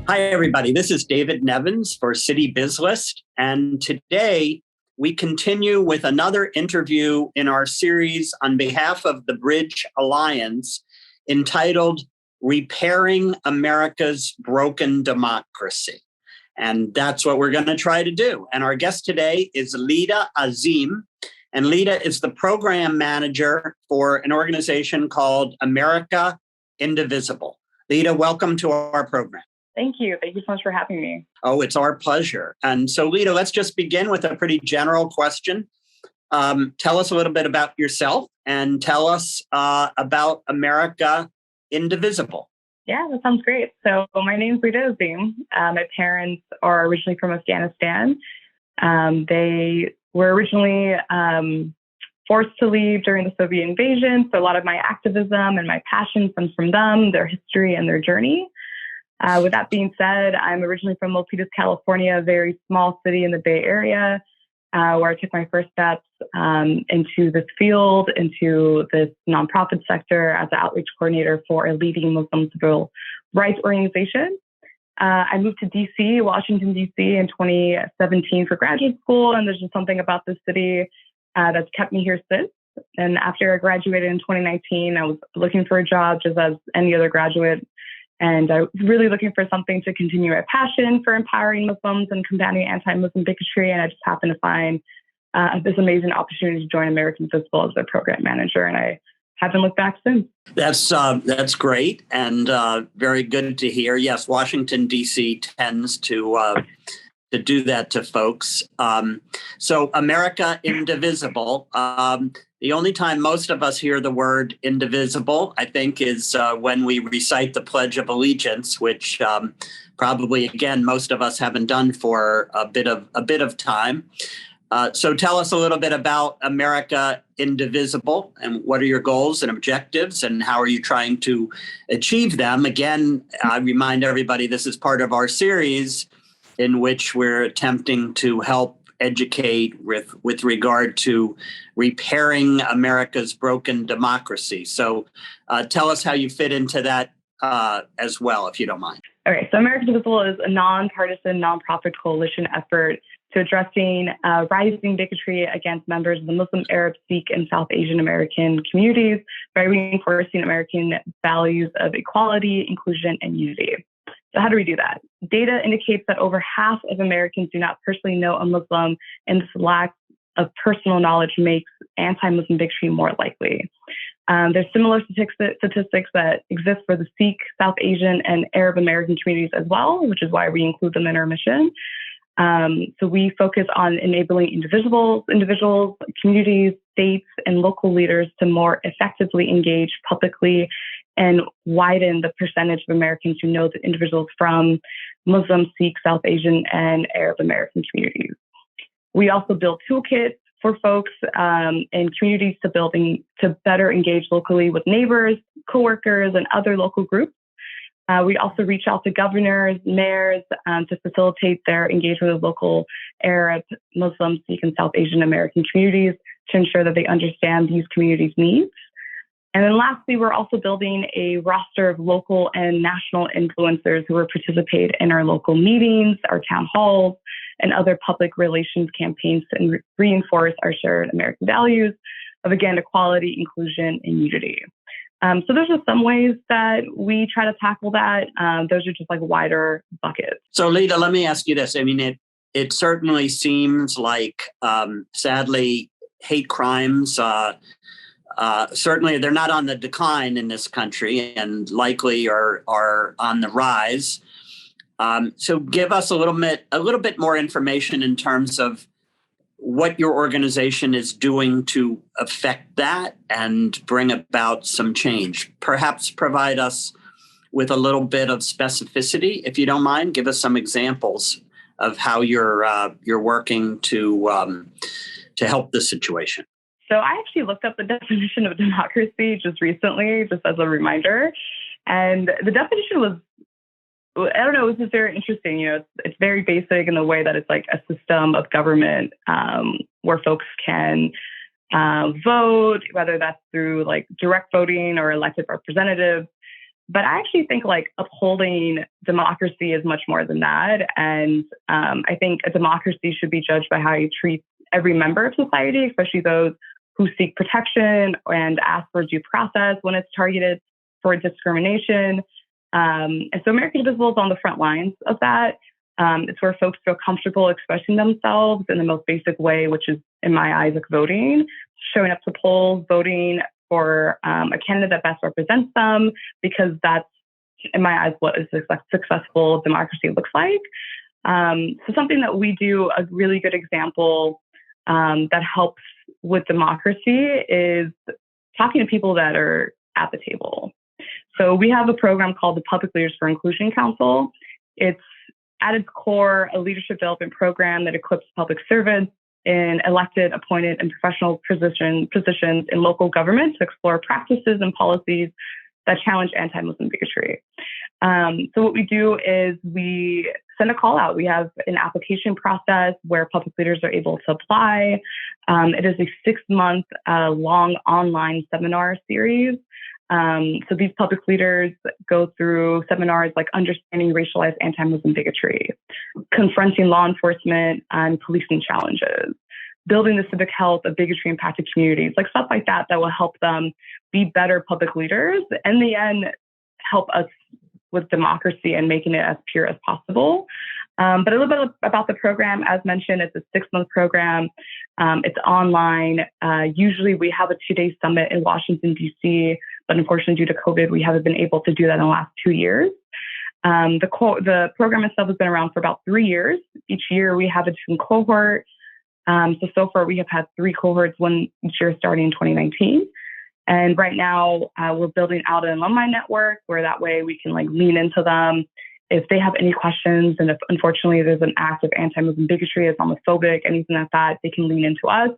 Hi, everybody. This is David Nevins for Citybiz List. And today we continue with another interview in our series on behalf of the Bridge Alliance entitled Repairing America's Broken Democracy. And that's what we're going to try to do. And our guest today is Lida Azim. And Lida is the program manager for an organization called America Indivisible. Lida, welcome to our program. Thank you. Thank you so much for having me. Oh, it's our pleasure. And so, Lida, let's just begin with a pretty general question. Tell us a little bit about yourself and tell us about America Indivisible. Yeah, that sounds great. So my name is Lida Azim. My parents are originally from Afghanistan. They were originally forced to leave during the Soviet invasion. So a lot of my activism and my passion comes from them, their history and their journey. With that being said, I'm originally from Milpitas, California, a very small city in the Bay Area, where I took my first steps into this field, into this nonprofit sector as an outreach coordinator for a leading Muslim civil rights organization. I moved to DC, Washington, DC in 2017 for graduate school, and there's just something about this city that's kept me here since. And after I graduated in 2019, I was looking for a job just as any other graduate. And I was really looking for something to continue my passion for empowering Muslims and combating anti-Muslim bigotry. And I just happened to find this amazing opportunity to join America Indivisible as their program manager. And I haven't looked back since. That's great and very good to hear. Yes, Washington, D.C. tends to do that to folks. So America Indivisible. The only time most of us hear the word indivisible, I think, is when we recite the Pledge of Allegiance, which probably, again, most of us haven't done for a bit of time. So tell us a little bit about America Indivisible and what are your goals and objectives and how are you trying to achieve them? Again, I remind everybody this is part of our series in which we're attempting to help educate with regard to repairing America's broken democracy. So tell us how you fit into that as well, if you don't mind. All right. So America Indivisible is a nonpartisan, nonprofit coalition effort to addressing rising bigotry against members of the Muslim, Arab, Sikh, and South Asian American communities by reinforcing American values of equality, inclusion, and unity. So how do we do that? Data indicates that over half of Americans do not personally know a Muslim, and this lack of personal knowledge makes anti-Muslim bigotry more likely. There's similar statistics that exist for the Sikh, South Asian, and Arab American communities as well, which is why we include them in our mission. So we focus on enabling individuals, communities, states, and local leaders to more effectively engage publicly and widen the percentage of Americans who know the individuals from Muslim, Sikh, South Asian, and Arab American communities. We also build toolkits for folks in communities to better engage locally with neighbors, coworkers, and other local groups. We also reach out to governors, mayors to facilitate their engagement with local Arab, Muslim, Sikh, and South Asian American communities to ensure that they understand these communities' needs. And then lastly, we're also building a roster of local and national influencers who will participate in our local meetings, our town halls, and other public relations campaigns to reinforce our shared American values of, again, equality, inclusion, and unity. So those are some ways that we try to tackle that. Those are just like wider buckets. So Lida, let me ask you this. I mean, it certainly seems like, sadly, hate crimes, certainly they're not on the decline in this country and likely are on the rise. So give us a little bit more information in terms of what your organization is doing to affect that and bring about some change. Perhaps provide us with a little bit of specificity, if you don't mind. Give us some examples of how you're working to help the situation. So I actually looked up the definition of democracy just recently, just as a reminder. And the definition was, I don't know, it was just very interesting. You know, it's very basic in the way that it's like a system of government where folks can vote, whether that's through like direct voting or elected representatives. But I actually think like upholding democracy is much more than that. And I think a democracy should be judged by how you treat every member of society, especially those who seek protection and ask for due process when it's targeted for discrimination. And so America Indivisible is on the front lines of that. It's where folks feel comfortable expressing themselves in the most basic way, which is, in my eyes, like voting, showing up to polls, voting for a candidate that best represents them, because that's, in my eyes, what a successful democracy looks like. So something that we do, a really good example that helps with democracy is talking to people that are at the table. So we have a program called the Public Leaders for Inclusion Council. It's at its core a leadership development program that equips public servants in elected, appointed, and professional positions in local government to explore practices and policies that challenge anti-Muslim bigotry. So what we do is we send a call out. We have an application process where public leaders are able to apply. It is a 6-month long online seminar series. So these public leaders go through seminars like understanding racialized anti-Muslim bigotry, confronting law enforcement and policing challenges, building the civic health of bigotry impacted communities, like stuff like that will help them be better public leaders, and in the end, help us with democracy and making it as pure as possible. But a little bit about the program, as mentioned, it's a 6-month program. It's online. Usually we have a 2-day summit in Washington, D.C., but unfortunately due to COVID, we haven't been able to do that in the last 2 years. The program itself has been around for about 3 years. Each year we have a different cohort. So far we have had 3 cohorts, one each year starting in 2019. And right now we're building out an alumni network where that way we can like lean into them. If they have any questions, and if unfortunately there's an act of anti-Muslim bigotry, Islamophobic, anything like that, they can lean into us.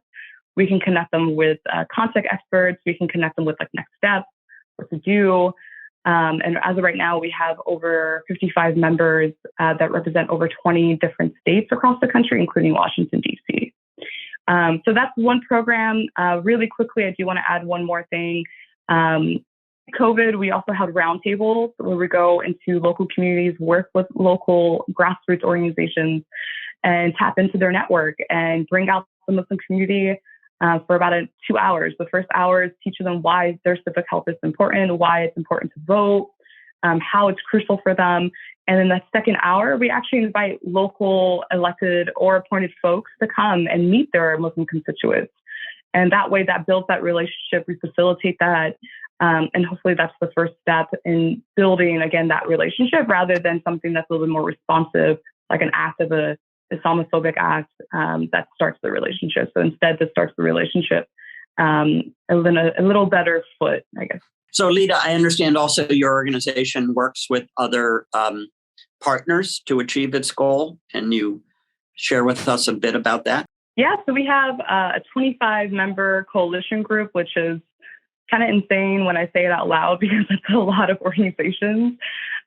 We can connect them with contact experts. We can connect them with like next steps, what to do. And as of right now, we have over 55 members that represent over 20 different states across the country, including Washington, D.C. So that's one program. Really quickly, I do want to add one more thing. COVID, we also had roundtables where we go into local communities, work with local grassroots organizations, and tap into their network and bring out the Muslim community for about 2 hours. The first hour is teaching them why their civic health is important, why it's important to vote, how it's crucial for them. And in the second hour, we actually invite local elected or appointed folks to come and meet their Muslim constituents. And that way, that builds that relationship. We facilitate that. And hopefully that's the first step in building, again, that relationship rather than something that's a little bit more responsive, like an act of a Islamophobic act that starts the relationship. So instead, this starts the relationship a little better foot, I guess. So Lida, I understand also your organization works with other partners to achieve its goal. Can you share with us a bit about that? Yeah, so we have a 25-member coalition group, which is kind of insane when I say it out loud because it's a lot of organizations.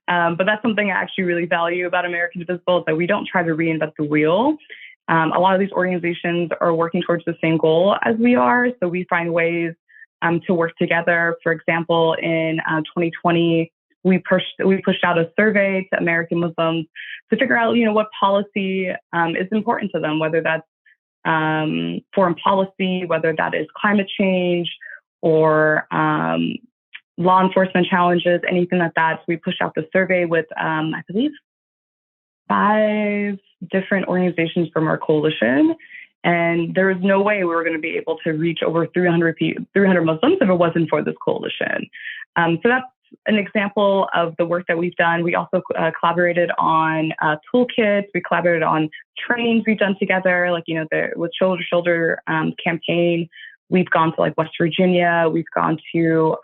But that's something I actually really value about America Indivisible is that we don't try to reinvent the wheel. A lot of these organizations are working towards the same goal as we are. So we find ways to work together. For example, in 2020, we pushed out a survey to American Muslims to figure out, what policy is important to them, whether that's foreign policy, whether that is climate change or law enforcement challenges, anything like that. So we pushed out the survey with, I believe, 5 different organizations from our coalition. And there was no way we were going to be able to reach over 300 Muslims if it wasn't for this coalition. So that's an example of the work that we've done. We also collaborated on toolkits. We collaborated on trainings we've done together, like, with Shoulder to Shoulder campaign. We've gone to like West Virginia. We've gone to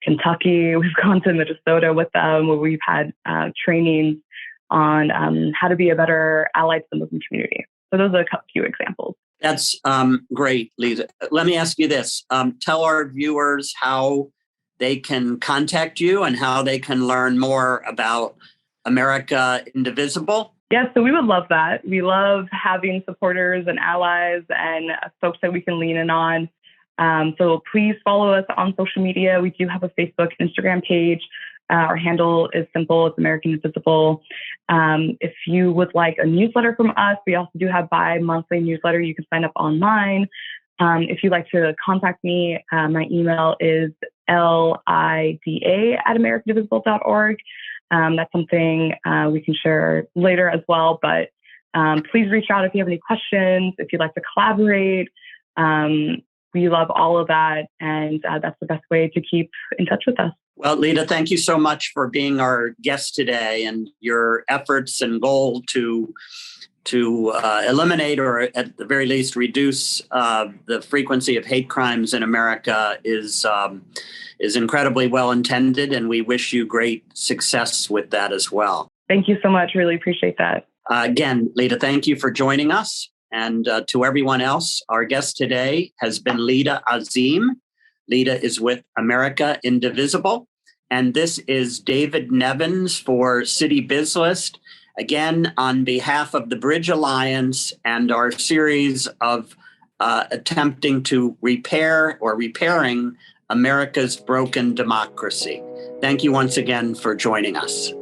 Kentucky. We've gone to Minnesota with them, where we've had trainings on how to be a better ally to the Muslim community. So those are a few examples. That's great, Lida. Let me ask you this. Tell our viewers how they can contact you and how they can learn more about America Indivisible. Yeah, so we would love that. We love having supporters and allies and folks that we can lean in on. So please follow us on social media. We do have a Facebook and Instagram page. Our handle is simple. It's American Indivisible. If you would like a newsletter from us, we also do have bi-monthly newsletter. You can sign up online. If you'd like to contact me, my email is lida@americaindivisible.org. That's something we can share later as well. But please reach out if you have any questions, if you'd like to collaborate. We love all of that. And that's the best way to keep in touch with us. Well, Lida, thank you so much for being our guest today, and your efforts and goal to eliminate, or at the very least reduce, the frequency of hate crimes in America is incredibly well intended, and we wish you great success with that as well. Thank you so much. Really appreciate that. Again, Lida, thank you for joining us. And to everyone else, our guest today has been Lida Azim. Lida is with America Indivisible. And this is David Nevins for Citybiz List. Again, on behalf of the Bridge Alliance and our series of attempting to repair or repairing America's broken democracy. Thank you once again for joining us.